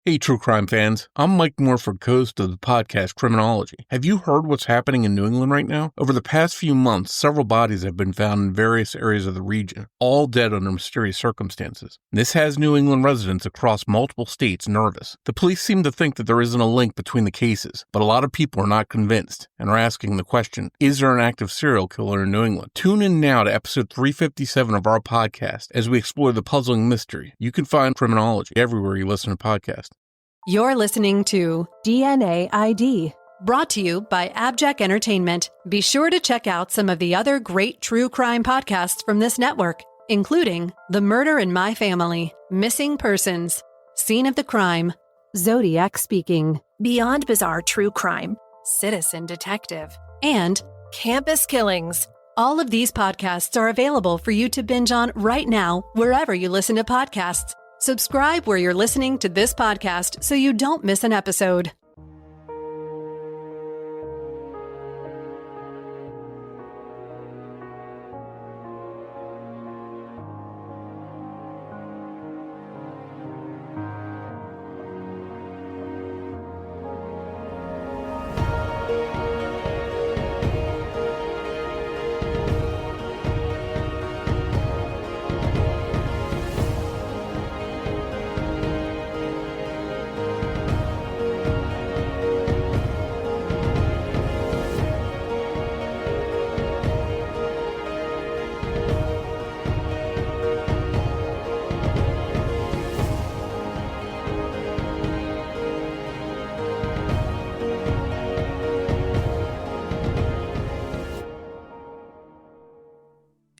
Hey, true crime fans. I'm Mike Morford, host of the podcast Criminology. Have you heard what's happening in New England right now? Over the past few months, several bodies have been found in various areas of the region, all dead under mysterious circumstances. This has New England residents across multiple states nervous. The police seem to think that there isn't a link between the cases, but a lot of people are not convinced and are asking the question, is there an active serial killer in New England? Tune in now to episode 357 of our podcast as we explore the puzzling mystery. You can find Criminology everywhere you listen to podcasts. You're listening to DNA ID, brought to you by AbJack Entertainment. Be sure to check out some of the other great true crime podcasts from this network, including The Murder in My Family, Missing Persons, Scene of the Crime, Zodiac Speaking, Beyond Bizarre True Crime, Citizen Detective, and Campus Killings. all of these podcasts are available for you to binge on right now, wherever you listen to podcasts. Subscribe where you're listening to this podcast so you don't miss an episode.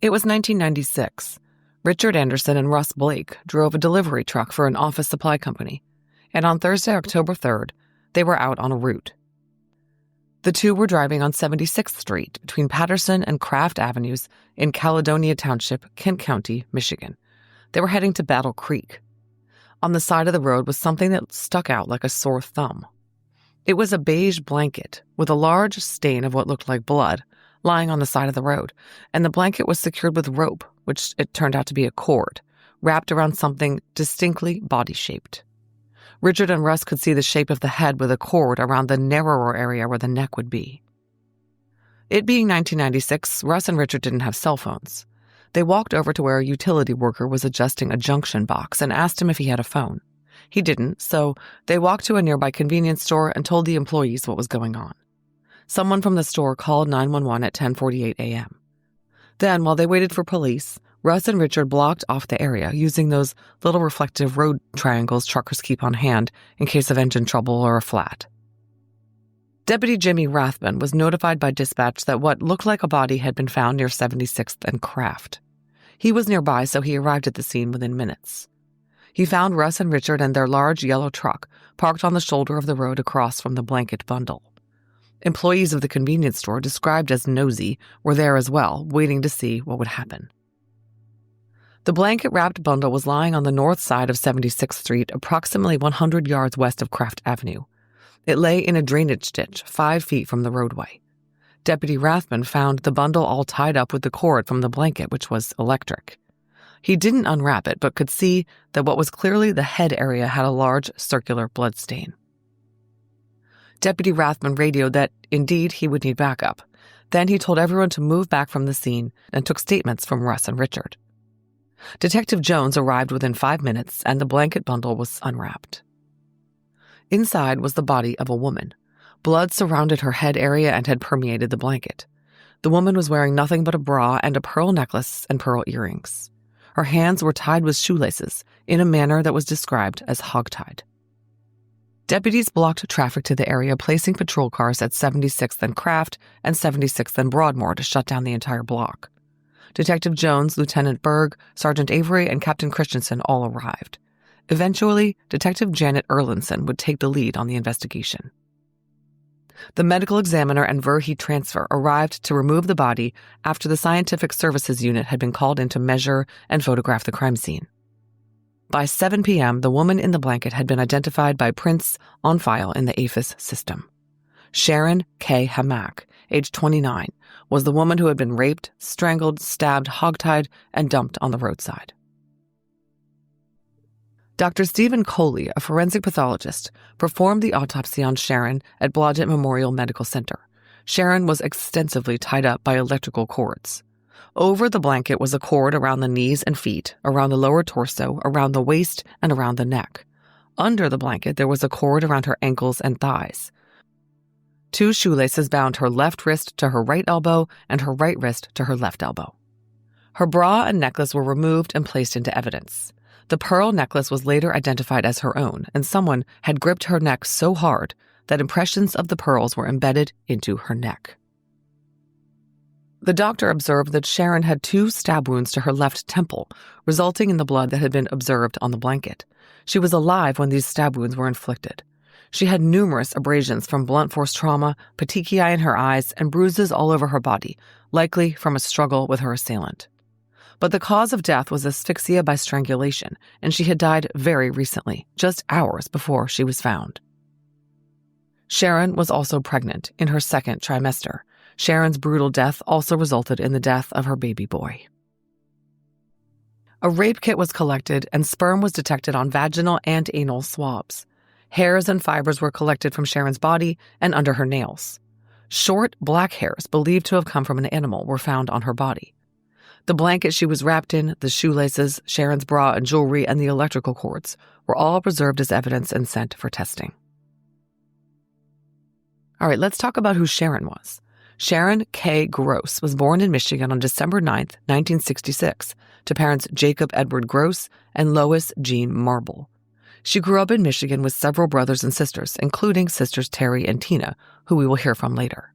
It was 1996. Richard Anderson and Russ Blake drove a delivery truck for an office supply company, and on Thursday, October 3rd, they were out on a route. The two were driving on 76th Street between Patterson and Kraft Avenues in Caledonia Township, Kent County, Michigan. They were heading to Battle Creek. On the side of the road was something that stuck out like a sore thumb. It was a beige blanket with a large stain of what looked like blood lying on the side of the road, and the blanket was secured with rope, which it turned out to be a cord, wrapped around something distinctly body-shaped. Richard and Russ could see the shape of the head with a cord around the narrower area where the neck would be. It being 1996, Russ and Richard didn't have cell phones. They walked over to where a utility worker was adjusting a junction box and asked him if he had a phone. He didn't, so they walked to a nearby convenience store and told the employees what was going on. Someone from the store called 911 at 10:48 a.m. Then, while they waited for police, Russ and Richard blocked off the area using those little reflective road triangles truckers keep on hand in case of engine trouble or a flat. Deputy Jimmy Rathbun was notified by dispatch that what looked like a body had been found near 76th and Kraft. He was nearby, so he arrived at the scene within minutes. He found Russ and Richard and their large yellow truck parked on the shoulder of the road across from the blanket bundle. Employees of the convenience store, described as nosy, were there as well, waiting to see what would happen. The blanket-wrapped bundle was lying on the north side of 76th Street, approximately 100 yards west of Kraft Avenue. It lay in a drainage ditch 5 feet from the roadway. Deputy Rathbun found the bundle all tied up with the cord from the blanket, which was electric. He didn't unwrap it, but could see that what was clearly the head area had a large circular blood stain. Deputy Rathbun radioed that, indeed, he would need backup. Then he told everyone to move back from the scene and took statements from Russ and Richard. Detective Jones arrived within 5 minutes, and the blanket bundle was unwrapped. Inside was the body of a woman. Blood surrounded her head area and had permeated the blanket. The woman was wearing nothing but a bra and a pearl necklace and pearl earrings. Her hands were tied with shoelaces in a manner that was described as hogtied. Deputies blocked traffic to the area, placing patrol cars at 76th and Kraft and 76th and Broadmoor to shut down the entire block. Detective Jones, Lieutenant Berg, Sergeant Avery, and Captain Christensen all arrived. Eventually, Detective Janet Erlinson would take the lead on the investigation. The medical examiner and Verheat transfer arrived to remove the body after the scientific services unit had been called in to measure and photograph the crime scene. By 7 p.m., the woman in the blanket had been identified by prints on file in the APHIS system. Sharon K. Hammack, age 29, was the woman who had been raped, strangled, stabbed, hogtied, and dumped on the roadside. Dr. Stephen Coley, a forensic pathologist, performed the autopsy on Sharon at Blodgett Memorial Medical Center. Sharon was extensively tied up by electrical cords. Over the blanket was a cord around the knees and feet, around the lower torso, around the waist, and around the neck. Under the blanket, there was a cord around her ankles and thighs. 2 shoelaces bound her left wrist to her right elbow and her right wrist to her left elbow. Her bra and necklace were removed and placed into evidence. The pearl necklace was later identified as her own, and someone had gripped her neck so hard that impressions of the pearls were embedded into her neck. The doctor observed that Sharon had 2 stab wounds to her left temple, resulting in the blood that had been observed on the blanket. She was alive when these stab wounds were inflicted. She had numerous abrasions from blunt force trauma, petechiae in her eyes, and bruises all over her body, likely from a struggle with her assailant. But the cause of death was asphyxia by strangulation, and she had died very recently, just hours before she was found. Sharon was also pregnant in her 2nd trimester. Sharon's brutal death also resulted in the death of her baby boy. A rape kit was collected, and sperm was detected on vaginal and anal swabs. Hairs and fibers were collected from Sharon's body and under her nails. Short, black hairs believed to have come from an animal were found on her body. The blanket she was wrapped in, the shoelaces, Sharon's bra and jewelry, and the electrical cords were all preserved as evidence and sent for testing. All right, let's talk about who Sharon was. Sharon K. Gross was born in Michigan on December 9, 1966, to parents Jacob Edward Gross and Lois Jean Marble. She grew up in Michigan with several brothers and sisters, including sisters Terry and Tina, who we will hear from later.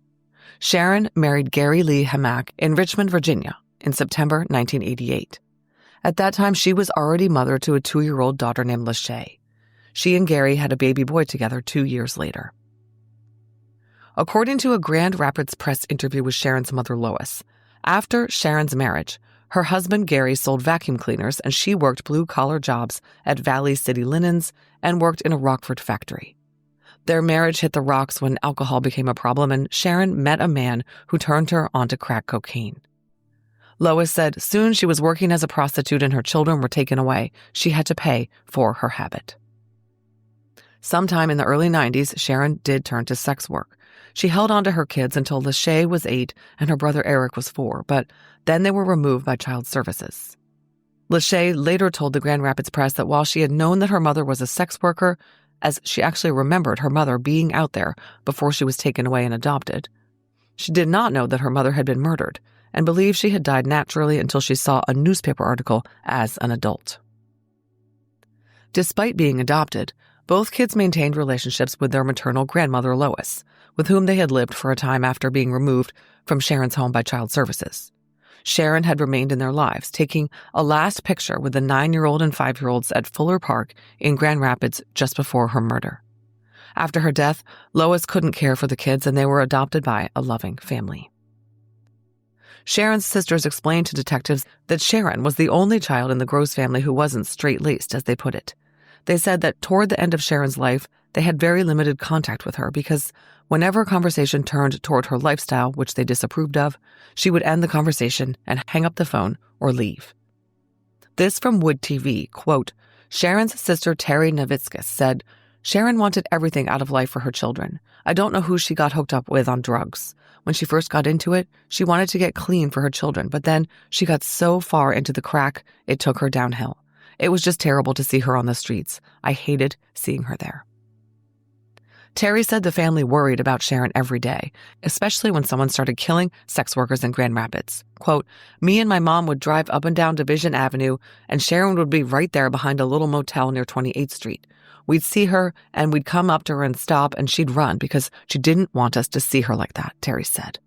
Sharon married Gary Lee Hammack in Richmond, Virginia, in September 1988. At that time, she was already mother to a 2-year-old daughter named Lachey. She and Gary had a baby boy together 2 years later. According to a Grand Rapids Press interview with Sharon's mother, Lois, after Sharon's marriage, her husband Gary sold vacuum cleaners and she worked blue-collar jobs at Valley City Linens and worked in a Rockford factory. Their marriage hit the rocks when alcohol became a problem, and Sharon met a man who turned her onto crack cocaine. Lois said soon she was working as a prostitute and her children were taken away. She had to pay for her habit. Sometime in the early 90s, Sharon did turn to sex work. She held on to her kids until Lachey was 8 and her brother Eric was 4, but then they were removed by Child Services. Lachey later told the Grand Rapids Press that while she had known that her mother was a sex worker, as she actually remembered her mother being out there before she was taken away and adopted, she did not know that her mother had been murdered and believed she had died naturally until she saw a newspaper article as an adult. Despite being adopted, both kids maintained relationships with their maternal grandmother, Lois, with whom they had lived for a time after being removed from Sharon's home by Child Services. Sharon had remained in their lives, taking a last picture with the 9-year-old and 5-year-olds at Fuller Park in Grand Rapids just before her murder. After her death, Lois couldn't care for the kids and they were adopted by a loving family. Sharon's sisters explained to detectives that Sharon was the only child in the Gross family who wasn't straight-laced, as they put it. They said that toward the end of Sharon's life, they had very limited contact with her because whenever a conversation turned toward her lifestyle, which they disapproved of, she would end the conversation and hang up the phone or leave. This from Wood TV, quote, Sharon's sister Terry Novitzkis said, Sharon wanted everything out of life for her children. I don't know who she got hooked up with on drugs. When she first got into it, she wanted to get clean for her children, but then she got so far into the crack, it took her downhill. It was just terrible to see her on the streets. I hated seeing her there. Terry said the family worried about Sharon every day, especially when someone started killing sex workers in Grand Rapids. Quote, me and my mom would drive up and down Division Avenue, and Sharon would be right there behind a little motel near 28th Street. We'd see her, and we'd come up to her and stop, and she'd run because she didn't want us to see her like that, Terry said.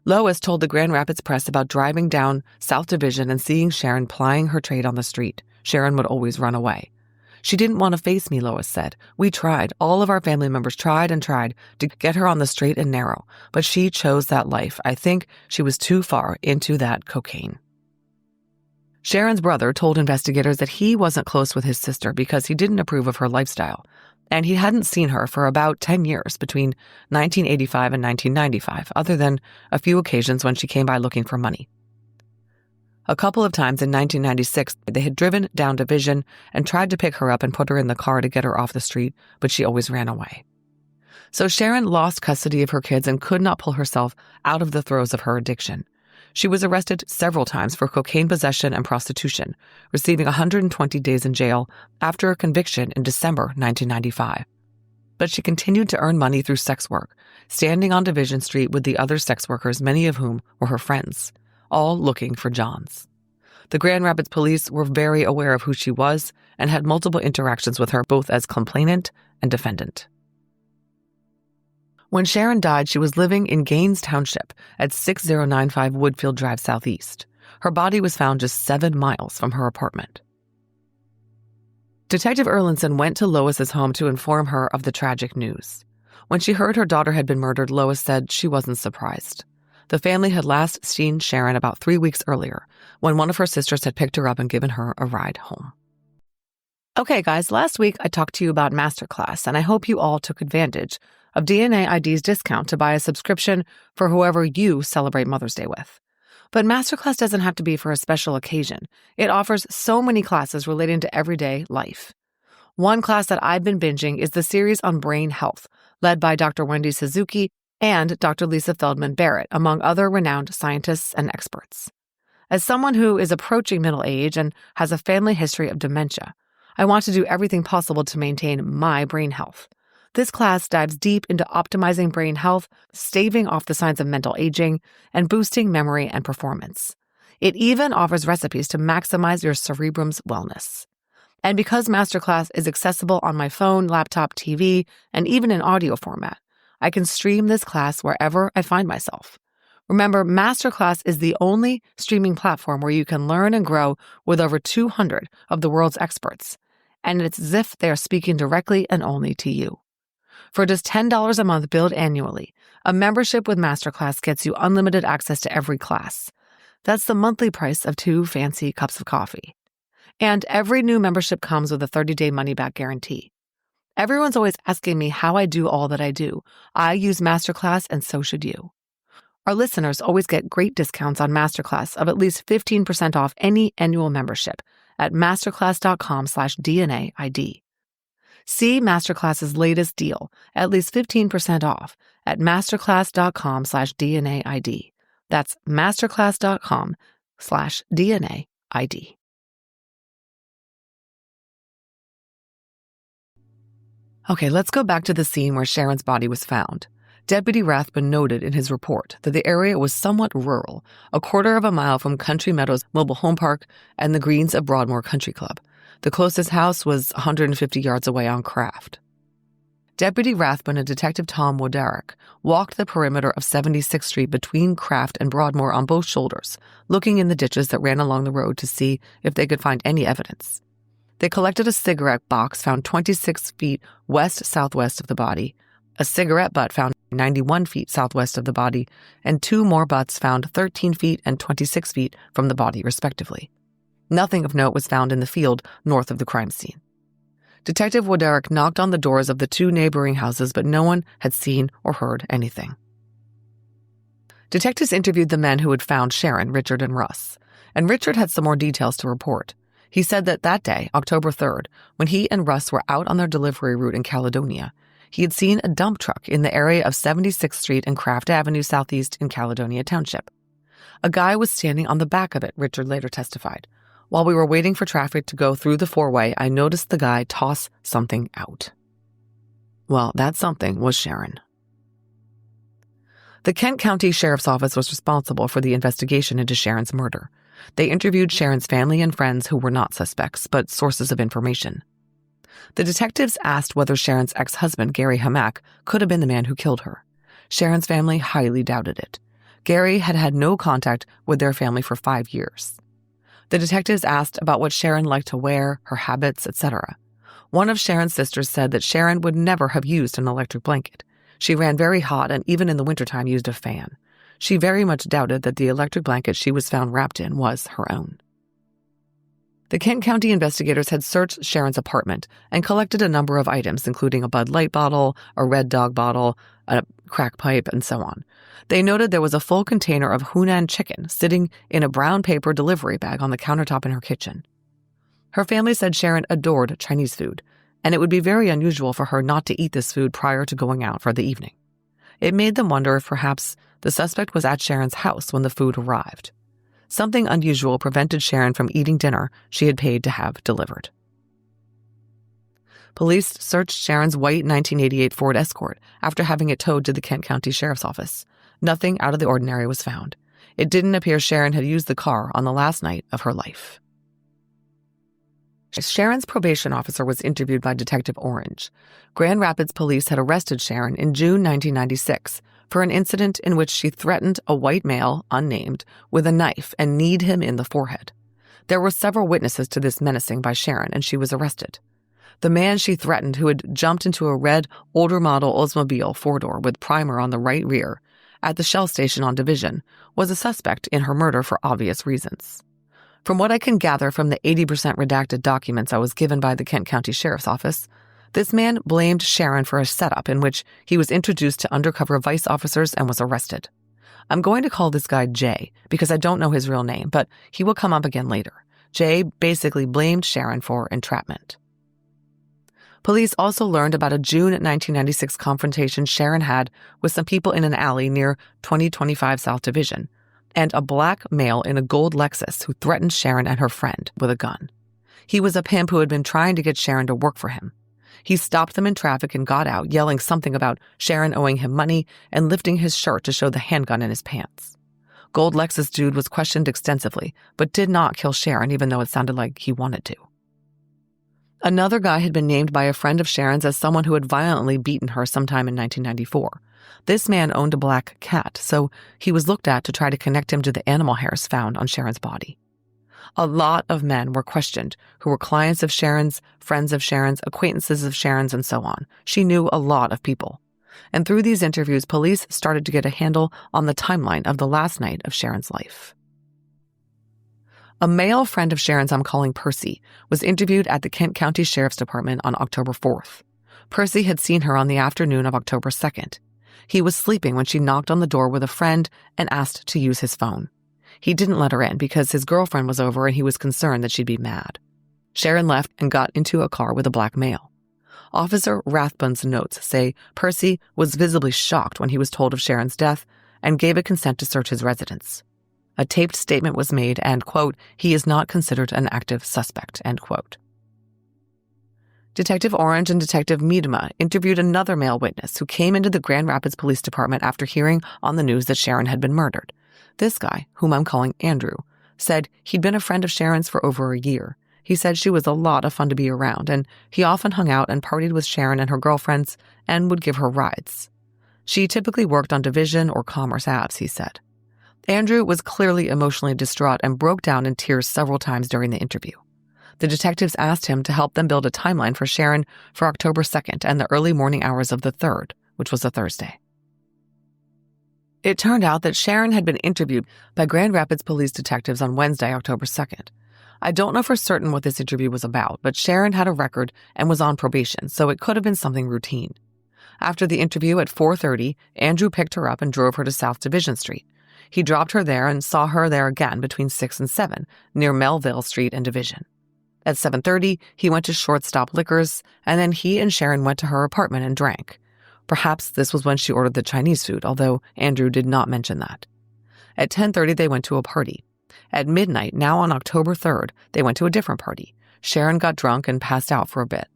Lois told the Grand Rapids Press about driving down South Division and seeing Sharon plying her trade on the street. Sharon would always run away. She didn't want to face me, Lois said. We tried. All of our family members tried and tried to get her on the straight and narrow, but she chose that life. I think she was too far into that cocaine. Sharon's brother told investigators that he wasn't close with his sister because he didn't approve of her lifestyle, and he hadn't seen her for about 10 years between 1985 and 1995, other than a few occasions when she came by looking for money. A couple of times in 1996, they had driven down Division and tried to pick her up and put her in the car to get her off the street, but she always ran away. So Sharon lost custody of her kids and could not pull herself out of the throes of her addiction. She was arrested several times for cocaine possession and prostitution, receiving 120 days in jail after a conviction in December 1995. But she continued to earn money through sex work, standing on Division Street with the other sex workers, many of whom were her friends, all looking for Johns. The Grand Rapids police were very aware of who she was and had multiple interactions with her, both as complainant and defendant. When Sharon died, she was living in Gaines Township at 6095 Woodfield Drive Southeast. Her body was found just 7 miles from her apartment. Detective Erlandson went to Lois's home to inform her of the tragic news. When she heard her daughter had been murdered, Lois said she wasn't surprised. The family had last seen Sharon about 3 weeks earlier, when one of her sisters had picked her up and given her a ride home. Okay, guys, last week I talked to you about Masterclass, and I hope you all took advantage of DNA ID's discount to buy a subscription for whoever you celebrate Mother's Day with. But Masterclass doesn't have to be for a special occasion. It offers so many classes relating to everyday life. One class that I've been binging is the series on brain health, led by Dr. Wendy Suzuki and Dr. Lisa Feldman Barrett, among other renowned scientists and experts. As someone who is approaching middle age and has a family history of dementia, I want to do everything possible to maintain my brain health. This class dives deep into optimizing brain health, staving off the signs of mental aging, and boosting memory and performance. It even offers recipes to maximize your cerebrum's wellness. And because Masterclass is accessible on my phone, laptop, TV, and even in audio format, I can stream this class wherever I find myself. Remember, Masterclass is the only streaming platform where you can learn and grow with over 200 of the world's experts, and it's as if they are speaking directly and only to you. For just $10 a month billed annually, a membership with Masterclass gets you unlimited access to every class. That's the monthly price of 2 fancy cups of coffee. And every new membership comes with a 30-day money-back guarantee. Everyone's always asking me how I do all that I do. I use Masterclass, and so should you. Our listeners always get great discounts on Masterclass of at least 15% off any annual membership at masterclass.com/DNAID. See Masterclass's latest deal, at least 15% off, at masterclass.com/DNAID. That's masterclass.com/DNAID. Okay, let's go back to the scene where Sharon's body was found. Deputy Rathbun noted in his report that the area was somewhat rural, a quarter of a mile from Country Meadows Mobile Home Park and the greens of Broadmoor Country Club. The closest house was 150 yards away on Craft. Deputy Rathbun and Detective Tom Woderick walked the perimeter of 76th Street between Craft and Broadmoor on both shoulders, looking in the ditches that ran along the road to see if they could find any evidence. They collected a cigarette box found 26 feet west-southwest of the body, a cigarette butt found 91 feet southwest of the body, and 2 more butts found 13 feet and 26 feet from the body, respectively. Nothing of note was found in the field north of the crime scene. Detective Woderick knocked on the doors of the 2 neighboring houses, but no one had seen or heard anything. Detectives interviewed the men who had found Sharon, Richard, and Russ, and Richard had some more details to report. He said that day, October 3rd, when he and Russ were out on their delivery route in Caledonia, he had seen a dump truck in the area of 76th Street and Craft Avenue Southeast in Caledonia Township. A guy was standing on the back of it, Richard later testified. While we were waiting for traffic to go through the 4-way, I noticed the guy toss something out. Well, that something was Sharon. The Kent County Sheriff's Office was responsible for the investigation into Sharon's murder. They interviewed Sharon's family and friends who were not suspects, but sources of information. The detectives asked whether Sharon's ex-husband, Gary Hammack, could have been the man who killed her. Sharon's family highly doubted it. Gary had had no contact with their family for 5 years. The detectives asked about what Sharon liked to wear, her habits, etc. One of Sharon's sisters said that Sharon would never have used an electric blanket. She ran very hot and even in the wintertime used a fan. She very much doubted that the electric blanket she was found wrapped in was her own. The Kent County investigators had searched Sharon's apartment and collected a number of items, including a Bud Light bottle, a Red Dog bottle, a crack pipe, and so on. They noted there was a full container of Hunan chicken sitting in a brown paper delivery bag on the countertop in her kitchen. Her family said Sharon adored Chinese food, and it would be very unusual for her not to eat this food prior to going out for the evening. It made them wonder if perhaps the suspect was at Sharon's house when the food arrived. Something unusual prevented Sharon from eating dinner she had paid to have delivered. Police searched Sharon's white 1988 Ford Escort after having it towed to the Kent County Sheriff's Office. Nothing out of the ordinary was found. It didn't appear Sharon had used the car on the last night of her life. Sharon's probation officer was interviewed by Detective Orange. Grand Rapids police had arrested Sharon in June 1996 for an incident in which she threatened a white male, unnamed, with a knife and kneed him in the forehead. There were several witnesses to this menacing by Sharon, and she was arrested. The man she threatened, who had jumped into a red, older model Oldsmobile four-door with primer on the right rear at the Shell station on Division, was a suspect in her murder for obvious reasons. From what I can gather from the 80% redacted documents I was given by the Kent County Sheriff's Office, this man blamed Sharon for a setup in which he was introduced to undercover vice officers and was arrested. I'm going to call this guy Jay because I don't know his real name, but he will come up again later. Jay basically blamed Sharon for entrapment. Police also learned about a June 1996 confrontation Sharon had with some people in an alley near 2025 South Division, and a black male in a gold Lexus who threatened Sharon and her friend with a gun. He was a pimp who had been trying to get Sharon to work for him. He stopped them in traffic and got out, yelling something about Sharon owing him money and lifting his shirt to show the handgun in his pants. Gold Lexus dude was questioned extensively, but did not kill Sharon, even though it sounded like he wanted to. Another guy had been named by a friend of Sharon's as someone who had violently beaten her sometime in 1994. This man owned a black cat, so he was looked at to try to connect him to the animal hairs found on Sharon's body. A lot of men were questioned who were clients of Sharon's, friends of Sharon's, acquaintances of Sharon's, and so on. She knew a lot of people. And through these interviews, police started to get a handle on the timeline of the last night of Sharon's life. A male friend of Sharon's I'm calling Percy was interviewed at the Kent County Sheriff's Department on October 4th. Percy had seen her on the afternoon of October 2nd. He was sleeping when she knocked on the door with a friend and asked to use his phone. He didn't let her in because his girlfriend was over and he was concerned that she'd be mad. Sharon left and got into a car with a black male. Officer Rathbun's notes say Percy was visibly shocked when he was told of Sharon's death and gave a consent to search his residence. A taped statement was made and, quote, he is not considered an active suspect, end quote. Detective Orange and Detective Miedema interviewed another male witness who came into the Grand Rapids Police Department after hearing on the news that Sharon had been murdered. This guy, whom I'm calling Andrew, said he'd been a friend of Sharon's for over a year. He said she was a lot of fun to be around, and he often hung out and partied with Sharon and her girlfriends and would give her rides. She typically worked on Division or Commerce Abs, he said. Andrew was clearly emotionally distraught and broke down in tears several times during the interview. The detectives asked him to help them build a timeline for Sharon for October 2nd and the early morning hours of the 3rd, which was a Thursday. It turned out that Sharon had been interviewed by Grand Rapids police detectives on Wednesday, October 2nd. I don't know for certain what this interview was about, but Sharon had a record and was on probation, so it could have been something routine. After the interview at 4:30, Andrew picked her up and drove her to South Division Street. He dropped her there and saw her there again between 6 and 7, near Melville Street and Division. At 7:30, he went to Shortstop Liquors, and then he and Sharon went to her apartment and drank. Perhaps this was when she ordered the Chinese food, although Andrew did not mention that. At 10:30, they went to a party. At midnight, now on October 3rd, they went to a different party. Sharon got drunk and passed out for a bit.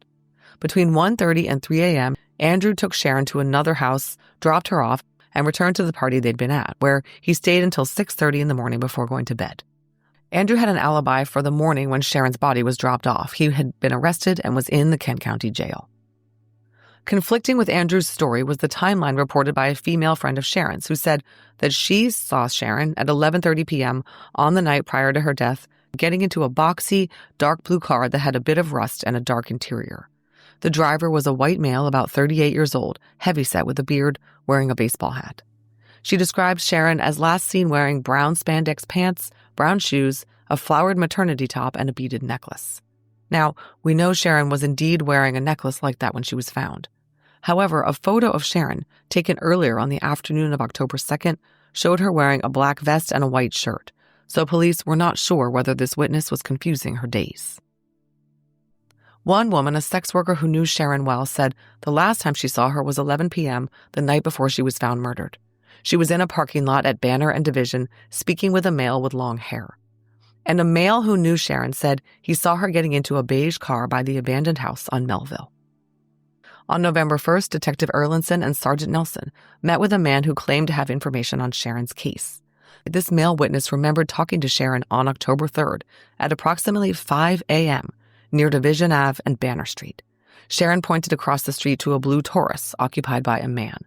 Between 1:30 and 3 a.m., Andrew took Sharon to another house, dropped her off, and returned to the party they'd been at, where he stayed until 6:30 in the morning before going to bed. Andrew had an alibi for the morning when Sharon's body was dropped off. He had been arrested and was in the Kent County Jail. Conflicting with Andrew's story was the timeline reported by a female friend of Sharon's who said that she saw Sharon at 11:30 p.m. on the night prior to her death getting into a boxy, dark blue car that had a bit of rust and a dark interior. The driver was a white male about 38 years old, heavyset with a beard, wearing a baseball hat. She described Sharon as last seen wearing brown spandex pants, brown shoes, a flowered maternity top, and a beaded necklace. Now, we know Sharon was indeed wearing a necklace like that when she was found. However, a photo of Sharon, taken earlier on the afternoon of October 2nd, showed her wearing a black vest and a white shirt, so police were not sure whether this witness was confusing her days. One woman, a sex worker who knew Sharon well, said the last time she saw her was 11 p.m. the night before she was found murdered. She was in a parking lot at Banner and Division, speaking with a male with long hair. And a male who knew Sharon said he saw her getting into a beige car by the abandoned house on Melville. On November 1st, Detective Erlandson and Sergeant Nelson met with a man who claimed to have information on Sharon's case. This male witness remembered talking to Sharon on October 3rd at approximately 5 a.m. near Division Ave and Banner Street. Sharon pointed across the street to a blue Taurus occupied by a man.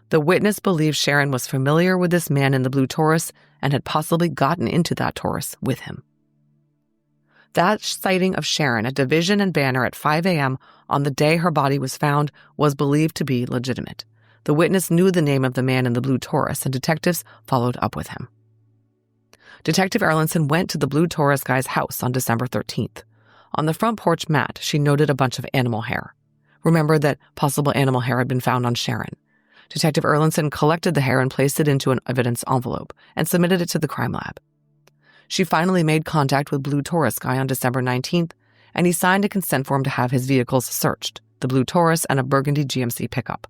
The witness believed Sharon was familiar with this man in the blue Taurus and had possibly gotten into that Taurus with him. That sighting of Sharon at Division and Banner at 5 a.m. on the day her body was found was believed to be legitimate. The witness knew the name of the man in the blue Taurus, and detectives followed up with him. Detective Erlandson went to the blue Taurus guy's house on December 13th. On the front porch mat, she noted a bunch of animal hair. Remember that possible animal hair had been found on Sharon. Detective Erlandson collected the hair and placed it into an evidence envelope and submitted it to the crime lab. She finally made contact with Blue Taurus guy on December 19th, and he signed a consent form to have his vehicles searched, the Blue Taurus and a burgundy GMC pickup.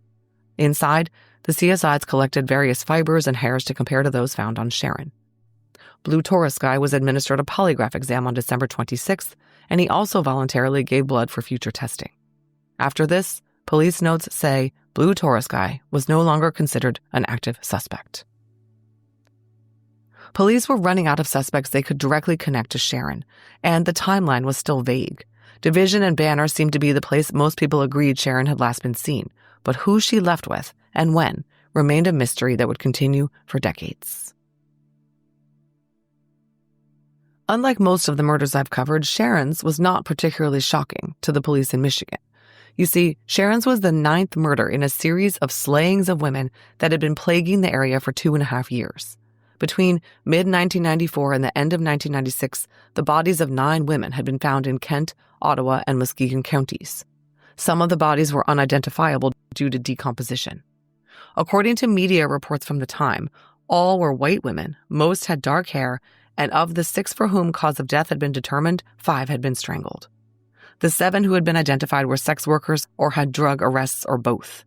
Inside, the CSIs collected various fibers and hairs to compare to those found on Sharon. Blue Taurus guy was administered a polygraph exam on December 26th, and he also voluntarily gave blood for future testing. After this, police notes say Blue Taurus guy was no longer considered an active suspect. Police were running out of suspects they could directly connect to Sharon, and the timeline was still vague. Division and Banner seemed to be the place most people agreed Sharon had last been seen, but who she left with and when remained a mystery that would continue for decades. Unlike most of the murders I've covered, Sharon's was not particularly shocking to the police in Michigan. You see, Sharon's was the 9th murder in a series of slayings of women that had been plaguing the area for 2.5 years. Between mid-1994 and the end of 1996, the bodies of 9 women had been found in Kent, Ottawa, and Muskegon counties. Some of the bodies were unidentifiable due to decomposition. According to media reports from the time, all were white women, most had dark hair, and of the 6 for whom cause of death had been determined, 5 had been strangled. The 7 who had been identified were sex workers or had drug arrests or both.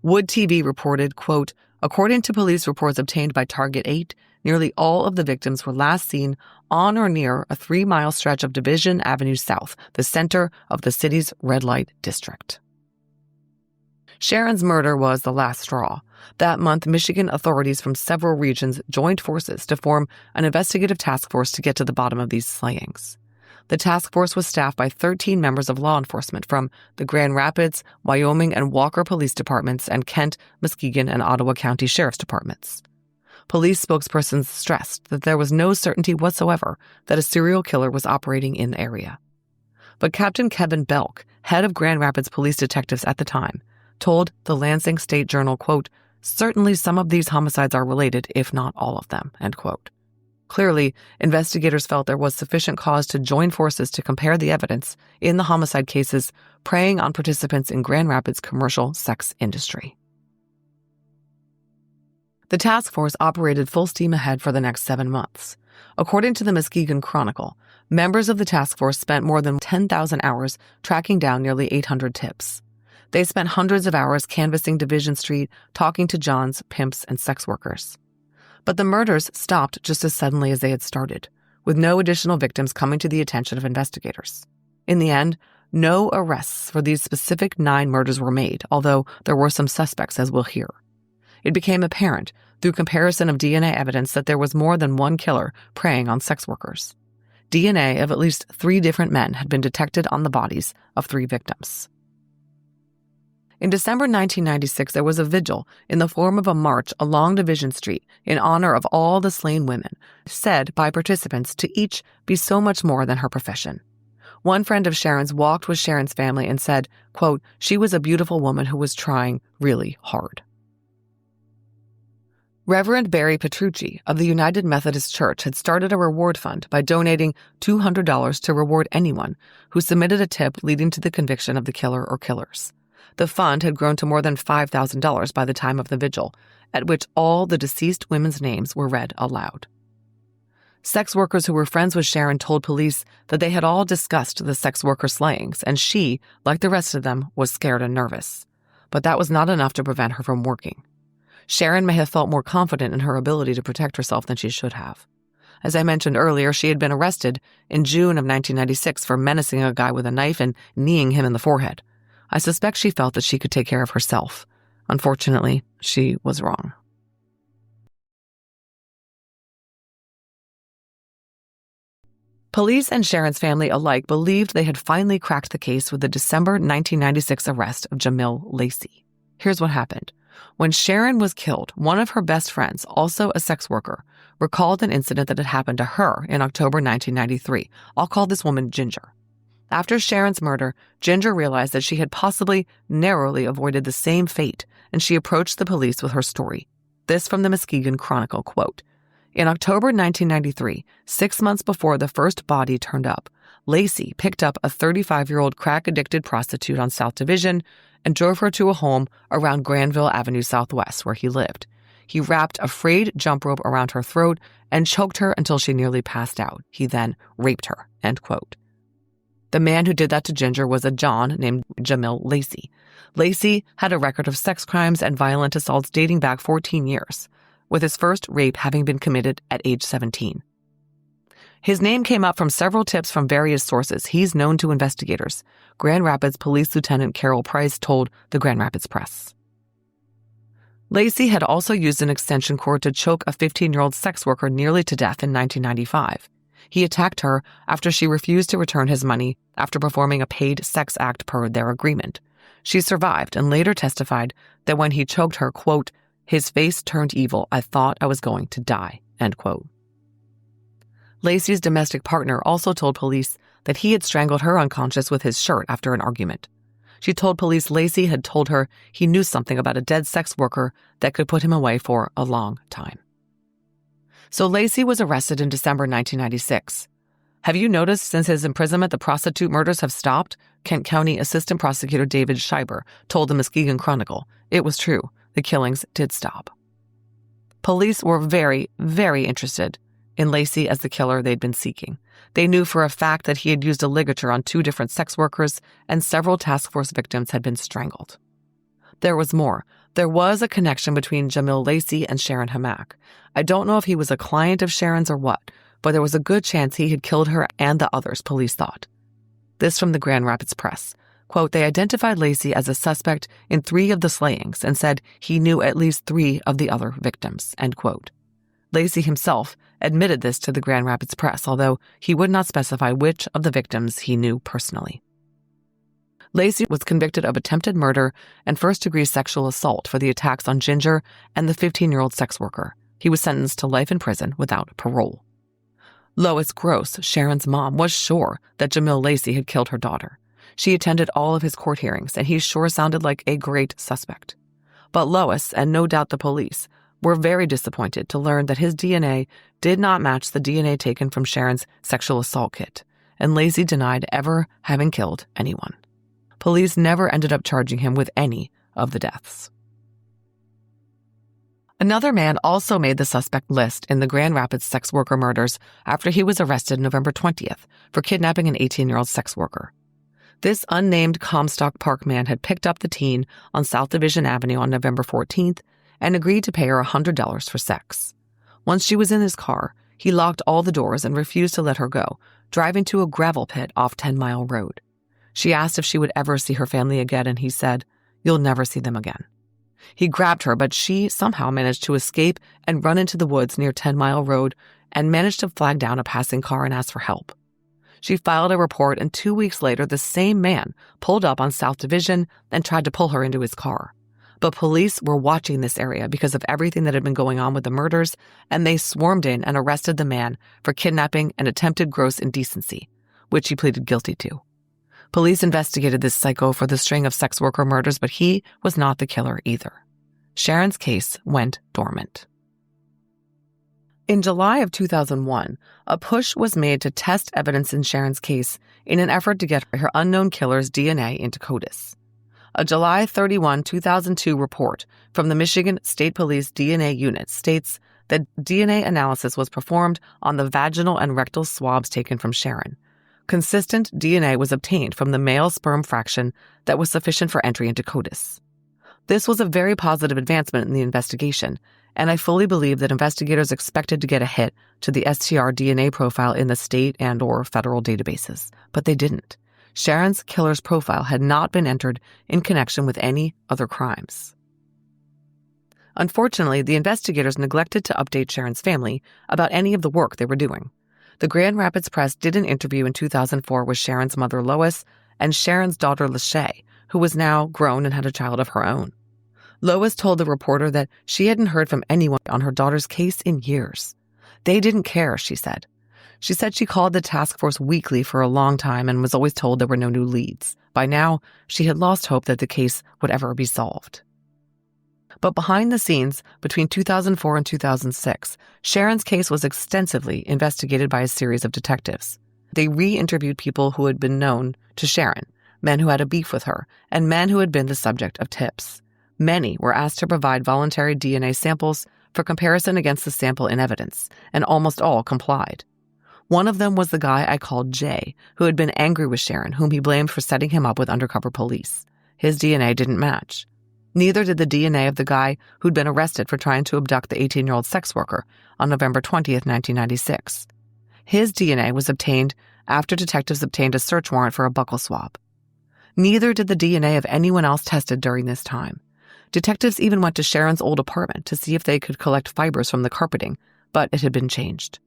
Wood TV reported, quote, according to police reports obtained by Target 8, nearly all of the victims were last seen on or near a 3-mile stretch of Division Avenue South, the center of the city's red light district. Sharon's murder was the last straw. That month, Michigan authorities from several regions joined forces to form an investigative task force to get to the bottom of these slayings. The task force was staffed by 13 members of law enforcement from the Grand Rapids, Wyoming, and Walker police departments and Kent, Muskegon, and Ottawa County Sheriff's departments. Police spokespersons stressed that there was no certainty whatsoever that a serial killer was operating in the area. But Captain Kevin Belk, head of Grand Rapids police detectives at the time, told the Lansing State Journal, quote, certainly some of these homicides are related, if not all of them, end quote. Clearly, investigators felt there was sufficient cause to join forces to compare the evidence in the homicide cases, preying on participants in Grand Rapids' commercial sex industry. The task force operated full steam ahead for the next 7 months. According to the Muskegon Chronicle, members of the task force spent more than 10,000 hours tracking down nearly 800 tips. They spent hundreds of hours canvassing Division Street, talking to Johns, pimps, and sex workers. But the murders stopped just as suddenly as they had started, with no additional victims coming to the attention of investigators. In the end, no arrests for these specific 9 murders were made, although there were some suspects, as we'll hear. It became apparent, through comparison of DNA evidence, that there was more than one killer preying on sex workers. DNA of at least 3 different men had been detected on the bodies of 3 victims. In December 1996, there was a vigil in the form of a march along Division Street in honor of all the slain women, said by participants to each be so much more than her profession. One friend of Sharon's walked with Sharon's family and said, quote, she was a beautiful woman who was trying really hard. Reverend Barry Petrucci of the United Methodist Church had started a reward fund by donating $200 to reward anyone who submitted a tip leading to the conviction of the killer or killers. The fund had grown to more than $5,000 by the time of the vigil, at which all the deceased women's names were read aloud. Sex workers who were friends with Sharon told police that they had all discussed the sex worker slayings, and she, like the rest of them, was scared and nervous. But that was not enough to prevent her from working. Sharon may have felt more confident in her ability to protect herself than she should have. As I mentioned earlier, she had been arrested in June of 1996 for menacing a guy with a knife and kneeing him in the forehead. I suspect she felt that she could take care of herself. Unfortunately, she was wrong. Police and Sharon's family alike believed they had finally cracked the case with the December 1996 arrest of Jamil Lacey. Here's what happened. When Sharon was killed, one of her best friends, also a sex worker, recalled an incident that had happened to her in October 1993. I'll call this woman Ginger. After Sharon's murder, Ginger realized that she had possibly narrowly avoided the same fate, and she approached the police with her story. This from the Muskegon Chronicle, quote, "In October 1993, 6 months before the first body turned up, Lacey picked up a 35-year-old crack-addicted prostitute on South Division and drove her to a home around Granville Avenue Southwest where he lived. He wrapped a frayed jump rope around her throat and choked her until she nearly passed out. He then raped her," end quote. The man who did that to Ginger was a John named Jamil Lacey. Lacey had a record of sex crimes and violent assaults dating back 14 years, with his first rape having been committed at age 17. His name came up from several tips from various sources. He's known to investigators. Grand Rapids Police Lieutenant Carol Price told the Grand Rapids Press. Lacey had also used an extension cord to choke a 15-year-old sex worker nearly to death in 1995. He attacked her after she refused to return his money after performing a paid sex act per their agreement. She survived and later testified that when he choked her, quote, "His face turned evil. I thought I was going to die," end quote. Lacey's domestic partner also told police that he had strangled her unconscious with his shirt after an argument. She told police Lacey had told her he knew something about a dead sex worker that could put him away for a long time. So Lacey was arrested in December 1996. Have you noticed since his imprisonment the prostitute murders have stopped? Kent County Assistant Prosecutor David Schreiber told the Muskegon Chronicle. It was true. The killings did stop. Police were very, very interested in Lacey as the killer they'd been seeking. They knew for a fact that he had used a ligature on 2 different sex workers, and several task force victims had been strangled. There was more. There was a connection between Jamil Lacey and Sharon Hammack. I don't know if he was a client of Sharon's or what, but there was a good chance he had killed her and the others, police thought. This from the Grand Rapids Press. Quote, "They identified Lacey as a suspect in 3 of the slayings and said he knew at least 3 of the other victims," end quote. Lacey himself admitted this to the Grand Rapids Press, although he would not specify which of the victims he knew personally. Lacey was convicted of attempted murder and first-degree sexual assault for the attacks on Ginger and the 15-year-old sex worker. He was sentenced to life in prison without parole. Lois Gross, Sharon's mom, was sure that Jamil Lacey had killed her daughter. She attended all of his court hearings, and he sure sounded like a great suspect. But Lois, and no doubt the police, were very disappointed to learn that his DNA did not match the DNA taken from Sharon's sexual assault kit, and Lacey denied ever having killed anyone. Police never ended up charging him with any of the deaths. Another man also made the suspect list in the Grand Rapids sex worker murders after he was arrested November 20th for kidnapping an 18-year-old sex worker. This unnamed Comstock Park man had picked up the teen on South Division Avenue on November 14th and agreed to pay her $100 for sex. Once she was in his car, he locked all the doors and refused to let her go, driving to a gravel pit off 10 Mile Road. She asked if she would ever see her family again, and he said, "You'll never see them again." He grabbed her, but she somehow managed to escape and run into the woods near 10 Mile Road and managed to flag down a passing car and ask for help. She filed a report, and 2 weeks later, the same man pulled up on South Division and tried to pull her into his car. But police were watching this area because of everything that had been going on with the murders, and they swarmed in and arrested the man for kidnapping and attempted gross indecency, which he pleaded guilty to. Police investigated this psycho for the string of sex worker murders, but he was not the killer either. Sharon's case went dormant. In July of 2001, a push was made to test evidence in Sharon's case in an effort to get her unknown killer's DNA into CODIS. A July 31, 2002 report from the Michigan State Police DNA Unit states that DNA analysis was performed on the vaginal and rectal swabs taken from Sharon. Consistent DNA was obtained from the male sperm fraction that was sufficient for entry into CODIS. This was a very positive advancement in the investigation, and I fully believe that investigators expected to get a hit to the STR DNA profile in the state and/or federal databases, but they didn't. Sharon's killer's profile had not been entered in connection with any other crimes. Unfortunately, the investigators neglected to update Sharon's family about any of the work they were doing. The Grand Rapids Press did an interview in 2004 with Sharon's mother, Lois, and Sharon's daughter, Lachey, who was now grown and had a child of her own. Lois told the reporter that she hadn't heard from anyone on her daughter's case in years. They didn't care, she said. She said she called the task force weekly for a long time and was always told there were no new leads. By now, she had lost hope that the case would ever be solved. But behind the scenes, between 2004 and 2006, Sharon's case was extensively investigated by a series of detectives. They re-interviewed people who had been known to Sharon, men who had a beef with her, and men who had been the subject of tips. Many were asked to provide voluntary DNA samples for comparison against the sample in evidence, and almost all complied. One of them was the guy I called Jay, who had been angry with Sharon, whom he blamed for setting him up with undercover police. His DNA didn't match. Neither did the DNA of the guy who'd been arrested for trying to abduct the 18-year-old sex worker on November 20th, 1996. His DNA was obtained after detectives obtained a search warrant for a buccal swab. Neither did the DNA of anyone else tested during this time. Detectives even went to Sharon's old apartment to see if they could collect fibers from the carpeting, but it had been changed.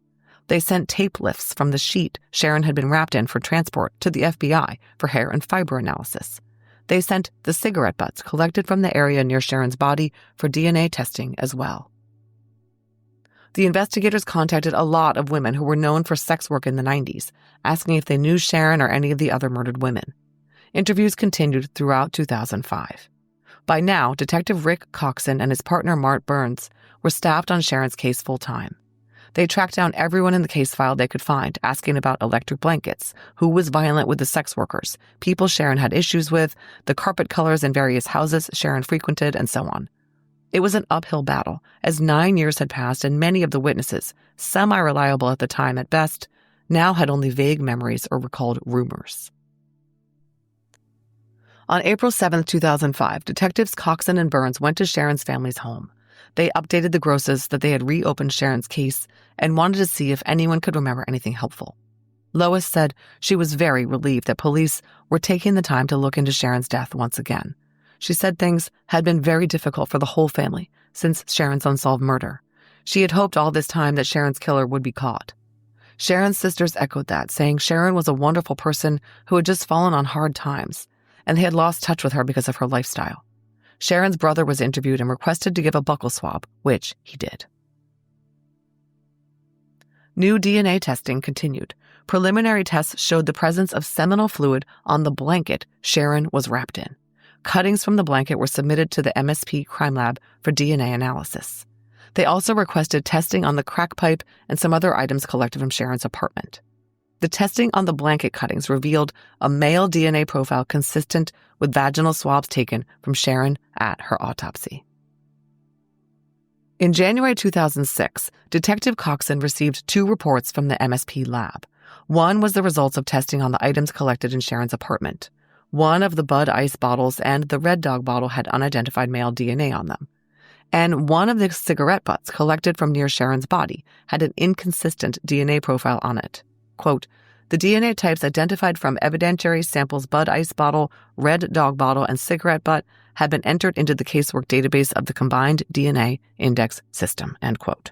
They sent tape lifts from the sheet Sharon had been wrapped in for transport to the FBI for hair and fiber analysis. They sent the cigarette butts collected from the area near Sharon's body for DNA testing as well. The investigators contacted a lot of women who were known for sex work in the 90s, asking if they knew Sharon or any of the other murdered women. Interviews continued throughout 2005. By now, Detective Rick Coxon and his partner Mart Burns were staffed on Sharon's case full-time. They tracked down everyone in the case file they could find, asking about electric blankets, who was violent with the sex workers, people Sharon had issues with, the carpet colors in various houses Sharon frequented, and so on. It was an uphill battle, as 9 years had passed and many of the witnesses, semi-reliable at the time at best, now had only vague memories or recalled rumors. On April 7, 2005, Detectives Coxon and Burns went to Sharon's family's home. They updated the Grosses that they had reopened Sharon's case and wanted to see if anyone could remember anything helpful. Lois said she was very relieved that police were taking the time to look into Sharon's death once again. She said things had been very difficult for the whole family since Sharon's unsolved murder. She had hoped all this time that Sharon's killer would be caught. Sharon's sisters echoed that, saying Sharon was a wonderful person who had just fallen on hard times, and they had lost touch with her because of her lifestyle. Sharon's brother was interviewed and requested to give a buccal swab, which he did. New DNA testing continued. Preliminary tests showed the presence of seminal fluid on the blanket Sharon was wrapped in. Cuttings from the blanket were submitted to the MSP crime lab for DNA analysis. They also requested testing on the crack pipe and some other items collected from Sharon's apartment. The testing on the blanket cuttings revealed a male DNA profile consistent with vaginal swabs taken from Sharon at her autopsy. In January 2006, Detective Coxon received 2 reports from the MSP lab. One was the results of testing on the items collected in Sharon's apartment. One of the Bud Ice bottles and the Red Dog bottle had unidentified male DNA on them. And one of the cigarette butts collected from near Sharon's body had an inconsistent DNA profile on it. Quote, the DNA types identified from evidentiary samples Bud Ice bottle, Red Dog bottle, and cigarette butt had been entered into the casework database of the combined DNA index system, end quote.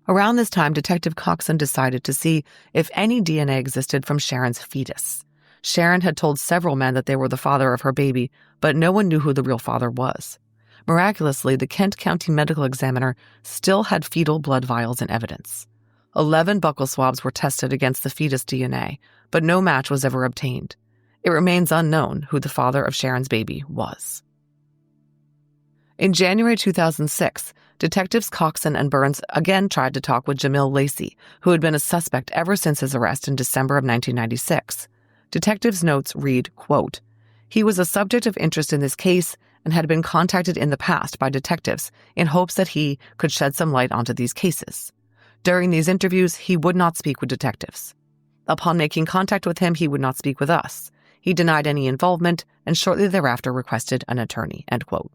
Around this time, Detective Coxon decided to see if any DNA existed from Sharon's fetus. Sharon had told several men that they were the father of her baby, but no one knew who the real father was. Miraculously, the Kent County Medical Examiner still had fetal blood vials in evidence. 11 buccal swabs were tested against the fetus DNA, but no match was ever obtained. It remains unknown who the father of Sharon's baby was. In January 2006, Detectives Coxon and Burns again tried to talk with Jamil Lacey, who had been a suspect ever since his arrest in December of 1996. Detectives' notes read, quote, "He was a subject of interest in this case and had been contacted in the past by detectives in hopes that he could shed some light onto these cases. During these interviews, he would not speak with detectives. Upon making contact with him, he would not speak with us. He denied any involvement and shortly thereafter requested an attorney," end quote.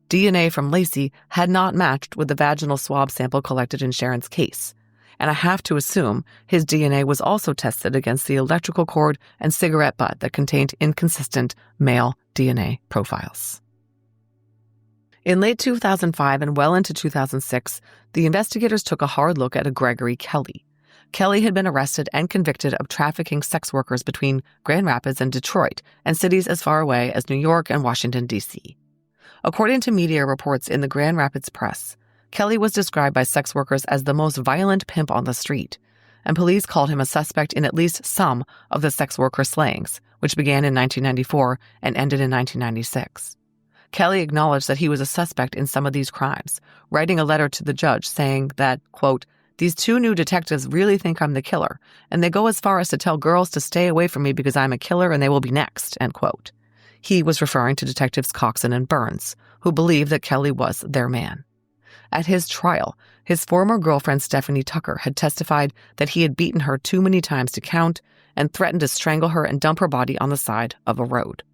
DNA from Lacey had not matched with the vaginal swab sample collected in Sharon's case, and I have to assume his DNA was also tested against the electrical cord and cigarette butt that contained inconsistent male DNA profiles. In late 2005 and well into 2006, the investigators took a hard look at a Gregory Kelly. Kelly had been arrested and convicted of trafficking sex workers between Grand Rapids and Detroit and cities as far away as New York and Washington, D.C. According to media reports in the Grand Rapids press, Kelly was described by sex workers as the most violent pimp on the street, and police called him a suspect in at least some of the sex worker slayings, which began in 1994 and ended in 1996. Kelly acknowledged that he was a suspect in some of these crimes, writing a letter to the judge saying that, quote, "These two new detectives really think I'm the killer, and they go as far as to tell girls to stay away from me because I'm a killer and they will be next," end quote. He was referring to Detectives Coxon and Burns, who believed that Kelly was their man. At his trial, his former girlfriend Stephanie Tucker had testified that he had beaten her too many times to count and threatened to strangle her and dump her body on the side of a road.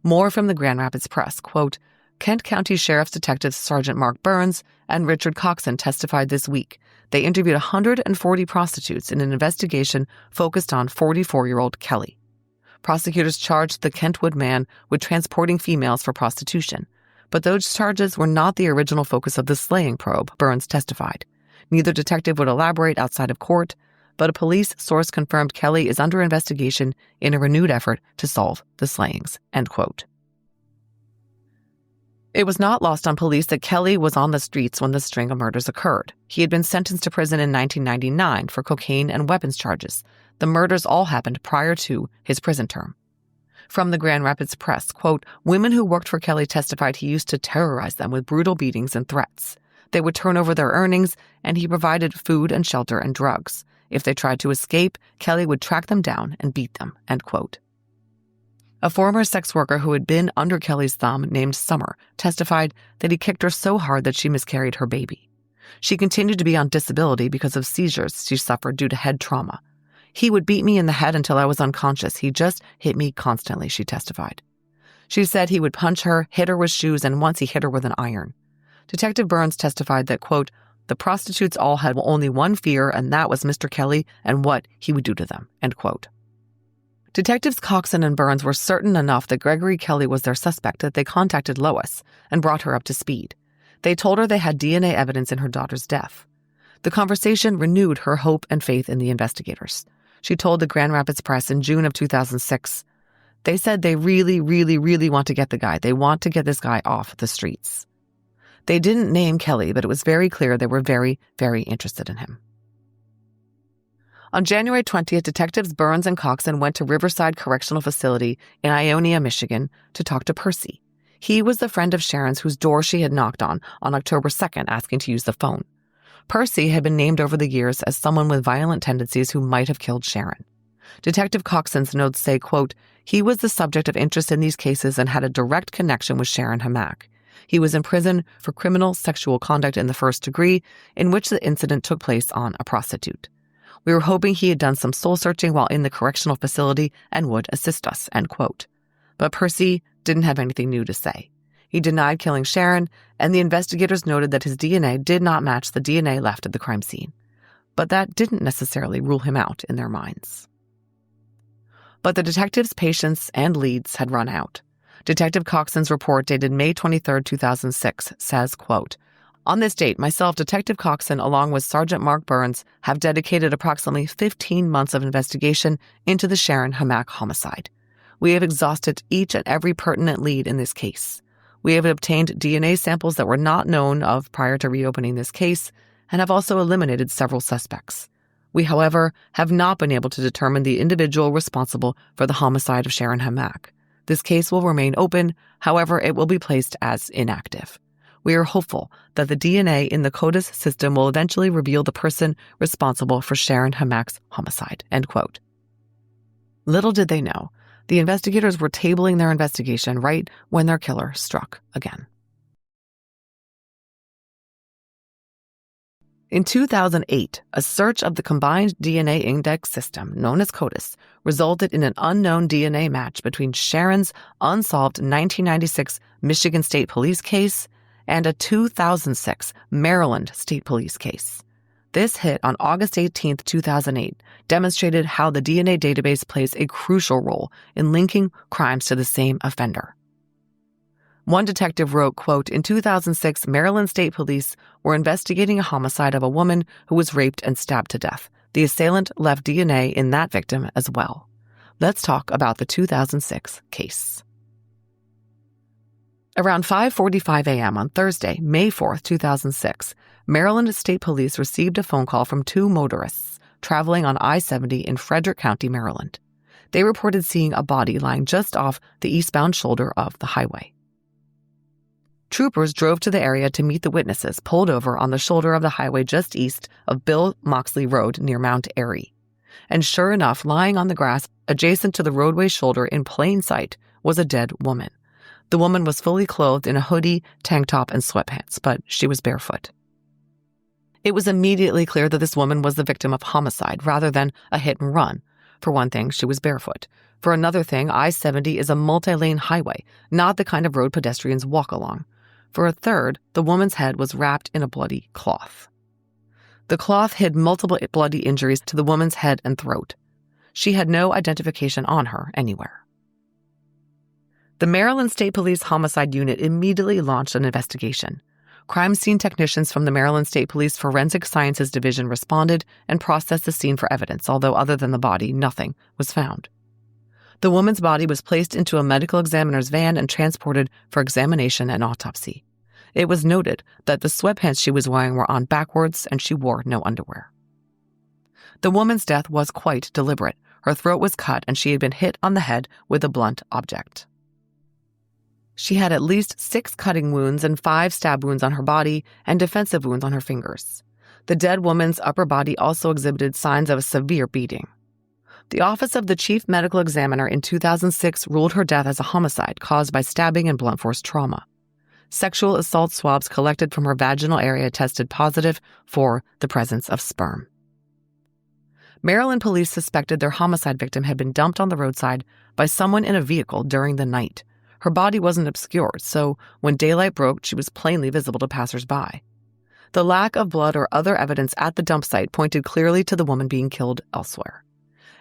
More from the Grand Rapids press, quote, "Kent County Sheriff's Detectives Sergeant Mark Burns and Richard Coxon testified this week. They interviewed 140 prostitutes in an investigation focused on 44-year-old Kelly. Prosecutors charged the Kentwood man with transporting females for prostitution, but those charges were not the original focus of the slaying probe," Burns testified. Neither detective would elaborate outside of court, but a police source confirmed Kelly is under investigation in a renewed effort to solve the slayings, end quote. It was not lost on police that Kelly was on the streets when the string of murders occurred. He had been sentenced to prison in 1999 for cocaine and weapons charges. The murders all happened prior to his prison term. From the Grand Rapids press, quote, "Women who worked for Kelly testified he used to terrorize them with brutal beatings and threats. They would turn over their earnings, and he provided food and shelter and drugs. If they tried to escape, Kelly would track them down and beat them," end quote. A former sex worker who had been under Kelly's thumb, named Summer, testified that he kicked her so hard that she miscarried her baby. She continued to be on disability because of seizures she suffered due to head trauma. "He would beat me in the head until I was unconscious. He just hit me constantly," she testified. She said he would punch her, hit her with shoes, and once he hit her with an iron. Detective Burns testified that, quote, "The prostitutes all had only one fear, and that was Mr. Kelly and what he would do to them," end quote. Detectives Coxon and Burns were certain enough that Gregory Kelly was their suspect that they contacted Lois and brought her up to speed. They told her they had DNA evidence in her daughter's death. The conversation renewed her hope and faith in the investigators. She told the Grand Rapids Press in June of 2006, "They said they really, really, really want to get the guy. They want to get this guy off the streets." They didn't name Kelly, but it was very clear they were very, very interested in him. On January 20th, Detectives Burns and Coxon went to Riverside Correctional Facility in Ionia, Michigan, to talk to Percy. He was the friend of Sharon's whose door she had knocked on October 2nd, asking to use the phone. Percy had been named over the years as someone with violent tendencies who might have killed Sharon. Detective Coxon's notes say, quote, "He was the subject of interest in these cases and had a direct connection with Sharon Hammack. He was in prison for criminal sexual conduct in the first degree, in which the incident took place on a prostitute. We were hoping he had done some soul-searching while in the correctional facility and would assist us," end quote. But Percy didn't have anything new to say. He denied killing Sharon, and the investigators noted that his DNA did not match the DNA left at the crime scene. But that didn't necessarily rule him out in their minds. But the detectives' patience and leads had run out. Detective Coxon's report dated May 23, 2006, says, quote, "On this date, myself, Detective Coxon, along with Sergeant Mark Burns, have dedicated approximately 15 months of investigation into the Sharon Hammack homicide. We have exhausted each and every pertinent lead in this case. We have obtained DNA samples that were not known of prior to reopening this case and have also eliminated several suspects. We, however, have not been able to determine the individual responsible for the homicide of Sharon Hammack. This case will remain open, however, it will be placed as inactive. we are hopeful that the DNA in the CODIS system will eventually reveal the person responsible for Sharon Hammack's homicide, end quote. Little did they know, the investigators were tabling their investigation right when their killer struck again. In 2008, a search of the combined DNA index system, known as CODIS, resulted in an unknown DNA match between Sharon's unsolved 1996 Michigan State Police case and a 2006 Maryland State Police case. This hit on August 18, 2008, demonstrated how the DNA database plays a crucial role in linking crimes to the same offender. One detective wrote, quote, "In 2006, Maryland State Police were investigating a homicide of a woman who was raped and stabbed to death. The assailant left DNA in that victim as well. Let's talk about the 2006 case." Around 5:45 a.m. on Thursday, May 4, 2006, Maryland State Police received a phone call from two motorists traveling on I-70 in Frederick County, Maryland. They reported seeing a body lying just off the eastbound shoulder of the highway. Troopers drove to the area to meet the witnesses, pulled over on the shoulder of the highway just east of Bill Moxley Road near Mount Airy. And sure enough, lying on the grass adjacent to the roadway shoulder in plain sight was a dead woman. The woman was fully clothed in a hoodie, tank top, and sweatpants, but she was barefoot. It was immediately clear that this woman was the victim of homicide rather than a hit and run. For one thing, she was barefoot. For another thing, I-70 is a multi-lane highway, not the kind of road pedestrians walk along. For a third, the woman's head was wrapped in a bloody cloth. The cloth hid multiple bloody injuries to the woman's head and throat. She had no identification on her anywhere. The Maryland State Police Homicide Unit immediately launched an investigation. Crime scene technicians from the Maryland State Police Forensic Sciences Division responded and processed the scene for evidence, although other than the body, nothing was found. The woman's body was placed into a medical examiner's van and transported for examination and autopsy. It was noted that the sweatpants she was wearing were on backwards and she wore no underwear. The woman's death was quite deliberate. Her throat was cut and she had been hit on the head with a blunt object. She had at least 6 cutting wounds and 5 stab wounds on her body and defensive wounds on her fingers. The dead woman's upper body also exhibited signs of a severe beating. The Office of the Chief Medical Examiner in 2006 ruled her death as a homicide caused by stabbing and blunt force trauma. Sexual assault swabs collected from her vaginal area tested positive for the presence of sperm. Maryland police suspected their homicide victim had been dumped on the roadside by someone in a vehicle during the night. Her body wasn't obscured, so when daylight broke, she was plainly visible to passersby. The lack of blood or other evidence at the dump site pointed clearly to the woman being killed elsewhere.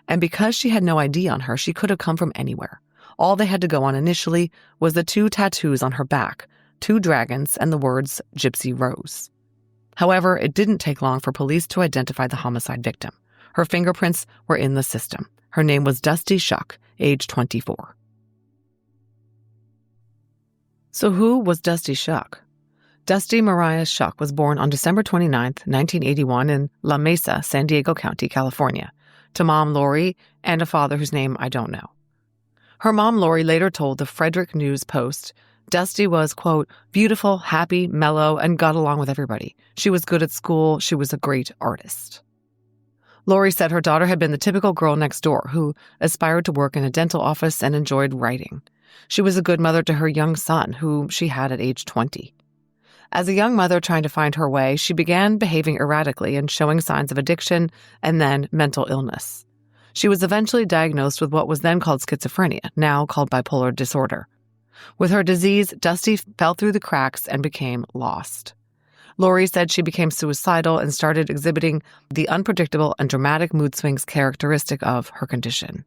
And because she had no ID on her, she could have come from anywhere. All they had to go on initially was the 2 tattoos on her back, 2 dragons, and the words Gypsy Rose. However, it didn't take long for police to identify the homicide victim. Her fingerprints were in the system. Her name was Dusty Shuck, age 24. So who was Dusty Shuck? Dusty Mariah Shuck was born on December 29, 1981 in La Mesa, San Diego County, California, to mom Lori and a father whose name I don't know. Her mom Lori later told the Frederick News Post, Dusty was, quote, beautiful, happy, mellow, and got along with everybody. She was good at school. She was a great artist. Lori said her daughter had been the typical girl next door who aspired to work in a dental office and enjoyed writing. She was a good mother to her young son, who she had at age 20. As a young mother trying to find her way, she began behaving erratically and showing signs of addiction and then mental illness. She was eventually diagnosed with what was then called schizophrenia, now called bipolar disorder. With her disease, Dusty fell through the cracks and became lost. Lori said she became suicidal and started exhibiting the unpredictable and dramatic mood swings characteristic of her condition.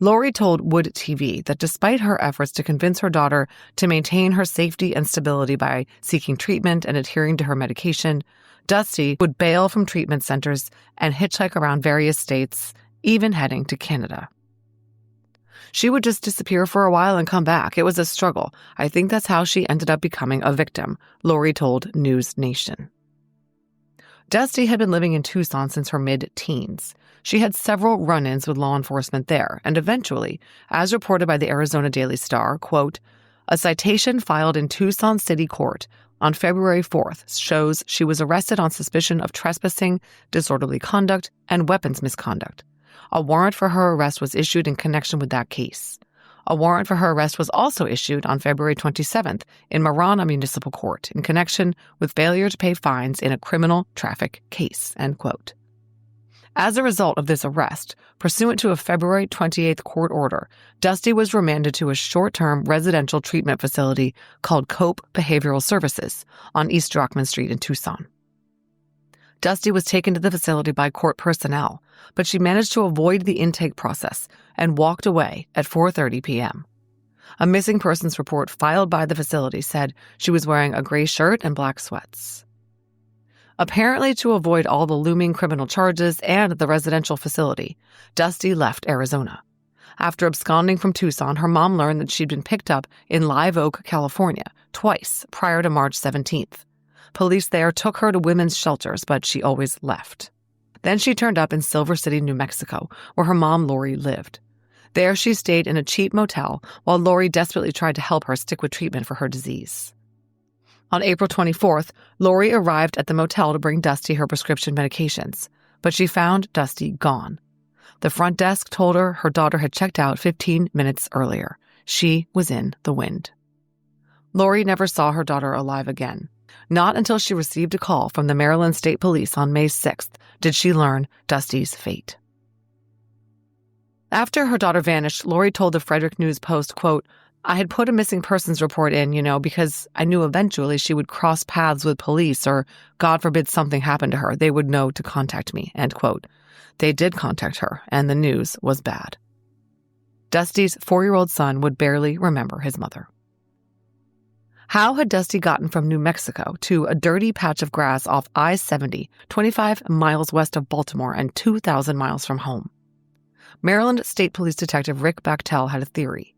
Lori told Wood TV that despite her efforts to convince her daughter to maintain her safety and stability by seeking treatment and adhering to her medication, Dusty would bail from treatment centers and hitchhike around various states, even heading to Canada. She would just disappear for a while and come back. It was a struggle. I think that's how she ended up becoming a victim, Lori told News Nation. Dusty had been living in Tucson since her mid-teens. She had several run-ins with law enforcement there, and eventually, as reported by the Arizona Daily Star, quote, A citation filed in Tucson City Court on February 4th shows she was arrested on suspicion of trespassing, disorderly conduct, and weapons misconduct. A warrant for her arrest was issued in connection with that case. A warrant for her arrest was also issued on February 27th in Marana Municipal Court in connection with failure to pay fines in a criminal traffic case, end quote. As a result of this arrest, pursuant to a February 28th court order, Dusty was remanded to a short-term residential treatment facility called Cope Behavioral Services on East Rockman Street in Tucson. Dusty was taken to the facility by court personnel, but she managed to avoid the intake process and walked away at 4:30 p.m. A missing persons report filed by the facility said she was wearing a gray shirt and black sweats. Apparently to avoid all the looming criminal charges and the residential facility, Dusty left Arizona. After absconding from Tucson, her mom learned that she'd been picked up in Live Oak, California, twice prior to March 17th. Police there took her to women's shelters, but she always left. Then she turned up in Silver City, New Mexico, where her mom, Lori, lived. There she stayed in a cheap motel while Lori desperately tried to help her stick with treatment for her disease. On April 24th, Lori arrived at the motel to bring Dusty her prescription medications, but she found Dusty gone. The front desk told her her daughter had checked out 15 minutes earlier. She was in the wind. Lori never saw her daughter alive again. Not until she received a call from the Maryland State Police on May 6th did she learn Dusty's fate. After her daughter vanished, Lori told the Frederick News Post, quote, "I had put a missing persons report in, because I knew eventually she would cross paths with police or, God forbid something happened to her, they would know to contact me," end quote. They did contact her, and the news was bad. Dusty's 4-year-old son would barely remember his mother. How had Dusty gotten from New Mexico to a dirty patch of grass off I-70, 25 miles west of Baltimore and 2,000 miles from home? Maryland State Police Detective Rick Bachtel had a theory.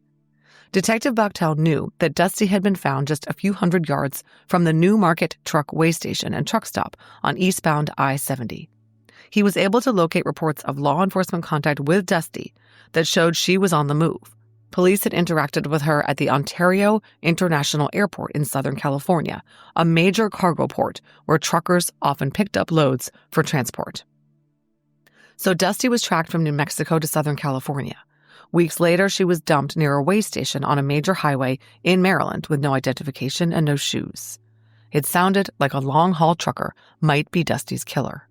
Detective Bachtel knew that Dusty had been found just a few hundred yards from the New Market Truck Way Station and truck stop on eastbound I-70. He was able to locate reports of law enforcement contact with Dusty that showed she was on the move. Police had interacted with her at the Ontario International Airport in Southern California, a major cargo port where truckers often picked up loads for transport. So Dusty was tracked from New Mexico to Southern California. Weeks later, she was dumped near a way station on a major highway in Maryland with no identification and no shoes. It sounded like a long-haul trucker might be Dusty's killer.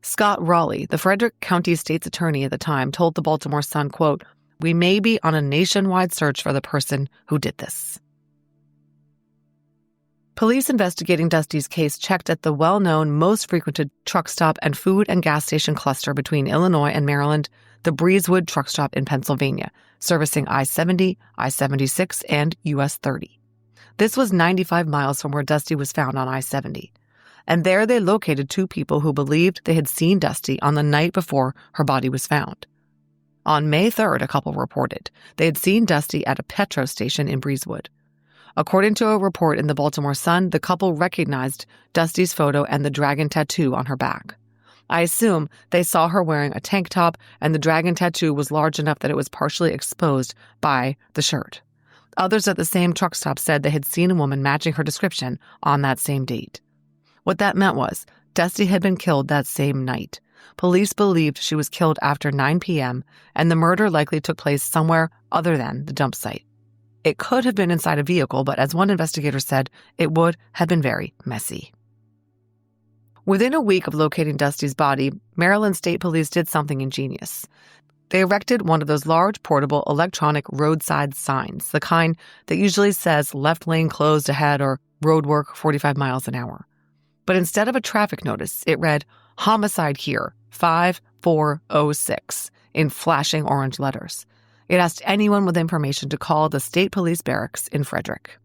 Scott Raleigh, the Frederick County State's attorney at the time, told the Baltimore Sun, quote, "We may be on a nationwide search for the person who did this." Police investigating Dusty's case checked at the well-known, most frequented truck stop and food and gas station cluster between Illinois and Maryland, the Breezewood truck stop in Pennsylvania, servicing I-70, I-76, and US 30. This was 95 miles from where Dusty was found on I-70. And there they located two people who believed they had seen Dusty on the night before her body was found. On May 3rd, a couple reported they had seen Dusty at a petrol station in Breezewood. According to a report in the Baltimore Sun, the couple recognized Dusty's photo and the dragon tattoo on her back. I assume they saw her wearing a tank top, and the dragon tattoo was large enough that it was partially exposed by the shirt. Others at the same truck stop said they had seen a woman matching her description on that same date. What that meant was Dusty had been killed that same night. Police believed she was killed after 9 p.m., and the murder likely took place somewhere other than the dump site. It could have been inside a vehicle, but as one investigator said, it would have been very messy. Within a week of locating Dusty's body, Maryland State Police did something ingenious. They erected one of those large, portable, electronic roadside signs, the kind that usually says left lane closed ahead or road work 45 miles an hour. But instead of a traffic notice, it read, "Homicide here, 5406, in flashing orange letters. It asked anyone with information to call the State Police Barracks in Frederick.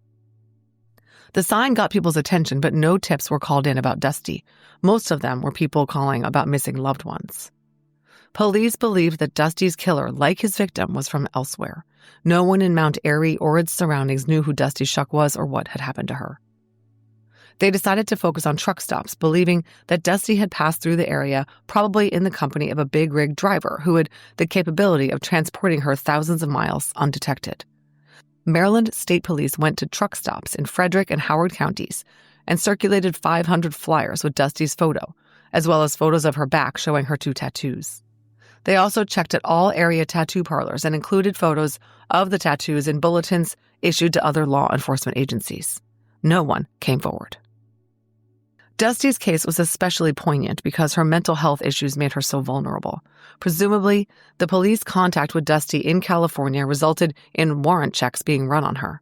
The sign got people's attention, but no tips were called in about Dusty. Most of them were people calling about missing loved ones. Police believed that Dusty's killer, like his victim, was from elsewhere. No one in Mount Airy or its surroundings knew who Dusty Shuck was or what had happened to her. They decided to focus on truck stops, believing that Dusty had passed through the area, probably in the company of a big rig driver who had the capability of transporting her thousands of miles undetected. Maryland State Police went to truck stops in Frederick and Howard counties and circulated 500 flyers with Dusty's photo, as well as photos of her back showing her 2 tattoos. They also checked at all area tattoo parlors and included photos of the tattoos in bulletins issued to other law enforcement agencies. No one came forward. Dusty's case was especially poignant because her mental health issues made her so vulnerable. Presumably, the police contact with Dusty in California resulted in warrant checks being run on her.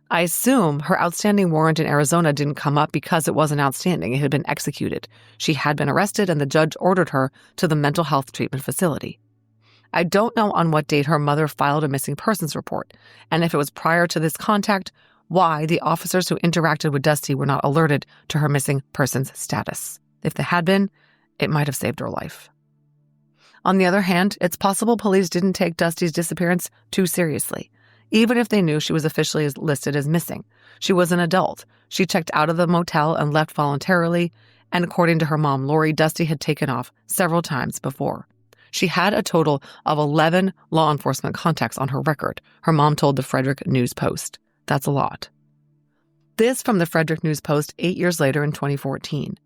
I assume her outstanding warrant in Arizona didn't come up because it wasn't outstanding. It had been executed. She had been arrested and the judge ordered her to the mental health treatment facility. I don't know on what date her mother filed a missing persons report, and if it was prior to this contact, why the officers who interacted with Dusty were not alerted to her missing persons status. If they had been, it might have saved her life. On the other hand, it's possible police didn't take Dusty's disappearance too seriously. Even if they knew she was officially listed as missing, she was an adult. She checked out of the motel and left voluntarily, and according to her mom, Lori, Dusty had taken off several times before. She had a total of 11 law enforcement contacts on her record, her mom told the Frederick News Post. That's a lot. This from the Frederick News Post 8 years later in 2014.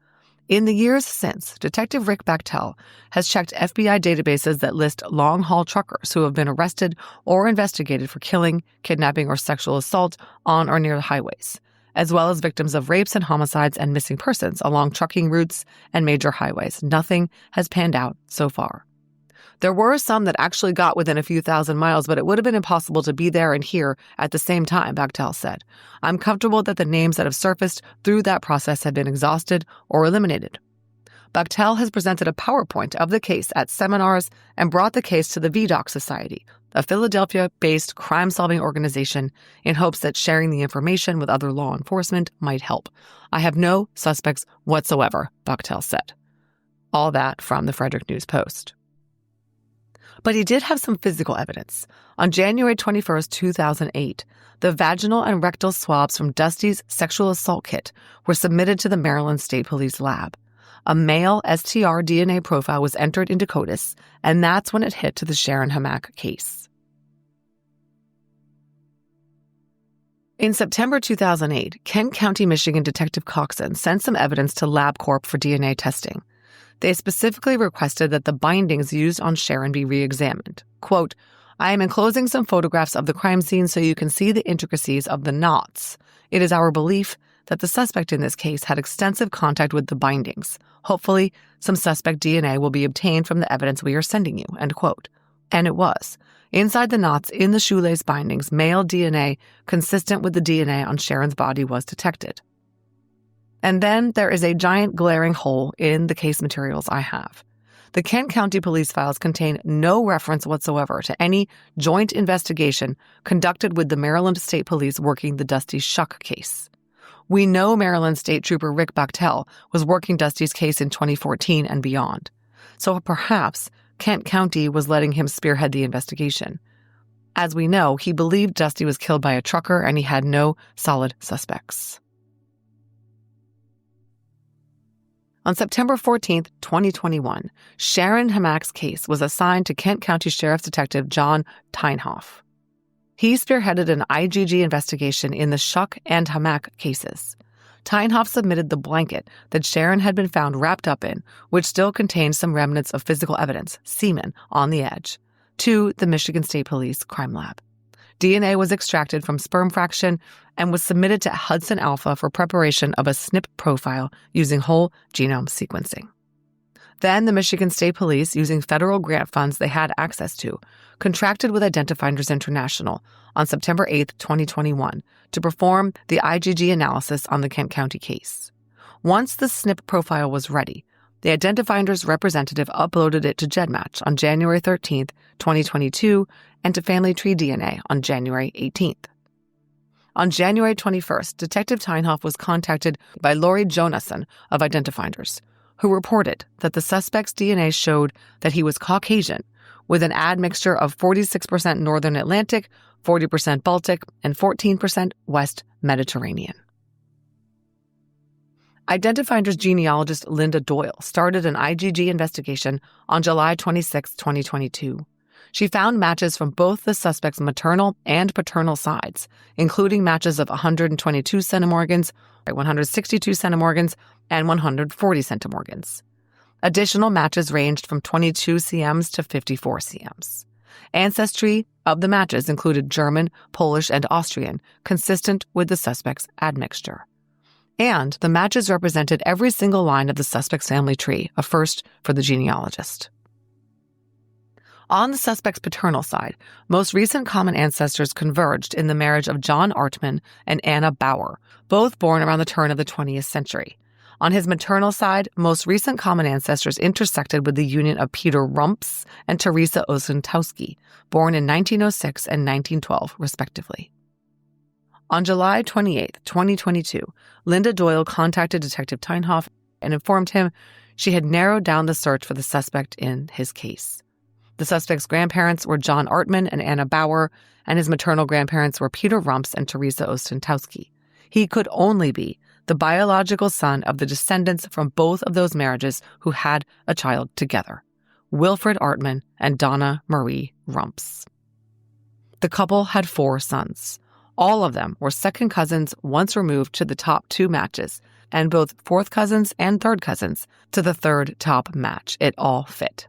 In the years since, Detective Rick Bachtel has checked FBI databases that list long-haul truckers who have been arrested or investigated for killing, kidnapping, or sexual assault on or near the highways, as well as victims of rapes and homicides and missing persons along trucking routes and major highways. Nothing has panned out so far. There were some that actually got within a few thousand miles, but it would have been impossible to be there and here at the same time, Bachtel said. I'm comfortable that the names that have surfaced through that process have been exhausted or eliminated. Bachtel has presented a PowerPoint of the case at seminars and brought the case to the VDOC Society, a Philadelphia-based crime-solving organization, in hopes that sharing the information with other law enforcement might help. I have no suspects whatsoever, Bachtel said. All that from the Frederick News Post. But he did have some physical evidence. On January 21, 2008, the vaginal and rectal swabs from Dusty's sexual assault kit were submitted to the Maryland State Police lab. A male STR DNA profile was entered into CODIS, and that's when it hit to the Sharon Hammack case. In September 2008, Kent County, Michigan Detective Coxon sent some evidence to LabCorp for DNA testing. They specifically requested that the bindings used on Sharon be re-examined. Quote, I am enclosing some photographs of the crime scene so you can see the intricacies of the knots. It is our belief that the suspect in this case had extensive contact with the bindings. Hopefully, some suspect DNA will be obtained from the evidence we are sending you, end quote. And it was. Inside the knots in the shoelace bindings, male DNA consistent with the DNA on Sharon's body was detected. And then there is a giant glaring hole in the case materials I have. The Kent County police files contain no reference whatsoever to any joint investigation conducted with the Maryland State Police working the Dusty Shuck case. We know Maryland State Trooper Rick Bachtel was working Dusty's case in 2014 and beyond. So perhaps Kent County was letting him spearhead the investigation. As we know, he believed Dusty was killed by a trucker and he had no solid suspects. On September 14, 2021, Sharon Hammack's case was assigned to Kent County Sheriff's Detective John Teinhoff. He spearheaded an IGG investigation in the Shuck and Hammack cases. Teinhoff submitted the blanket that Sharon had been found wrapped up in, which still contained some remnants of physical evidence, semen, on the edge, to the Michigan State Police Crime Lab. DNA was extracted from sperm fraction and was submitted to Hudson Alpha for preparation of a SNP profile using whole genome sequencing. Then the Michigan State Police, using federal grant funds they had access to, contracted with Identifinders International on September 8, 2021, to perform the IGG analysis on the Kent County case. Once the SNP profile was ready, the Identifinders representative uploaded it to GEDmatch on January 13, 2022, and to Family Tree DNA on January 18th. On January 21st, Detective Teinhoff was contacted by Lori Jonason of Identifinders, who reported that the suspect's DNA showed that he was Caucasian, with an admixture of 46% Northern Atlantic, 40% Baltic, and 14% West Mediterranean. Identifinders genealogist Linda Doyle started an IGG investigation on July 26, 2022. She found matches from both the suspect's maternal and paternal sides, including matches of 122 centimorgans, 162 centimorgans, and 140 centimorgans. Additional matches ranged from 22 cms to 54 cms. Ancestry of the matches included German, Polish, and Austrian, consistent with the suspect's admixture. And the matches represented every single line of the suspect's family tree, a first for the genealogist. On the suspect's paternal side, most recent common ancestors converged in the marriage of John Artman and Anna Bauer, both born around the turn of the 20th century. On his maternal side, most recent common ancestors intersected with the union of Peter Rumps and Teresa Osentowski, born in 1906 and 1912, respectively. On July 28, 2022, Linda Doyle contacted Detective Teinhoff and informed him she had narrowed down the search for the suspect in his case. The suspect's grandparents were John Artman and Anna Bauer, and his maternal grandparents were Peter Rumps and Teresa Ostentowski. He could only be the biological son of the descendants from both of those marriages who had a child together, Wilfred Artman and Donna Marie Rumps. The couple had 4 sons. All of them were second cousins once removed to the top 2 matches, and both fourth cousins and third cousins to the third top match. It all fit.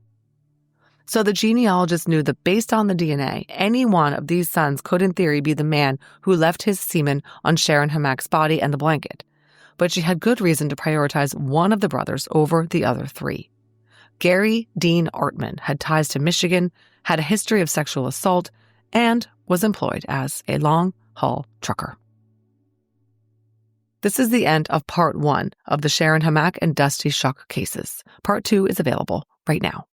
So the genealogist knew that based on the DNA, any one of these sons could in theory be the man who left his semen on Sharon Hammack's body and the blanket. But she had good reason to prioritize one of the brothers over the other 3. Gary Dean Artman had ties to Michigan, had a history of sexual assault, and was employed as a long-haul trucker. This is the end of Part 1 of the Sharon Hammack and Dusty Shuck cases. Part 2 is available right now.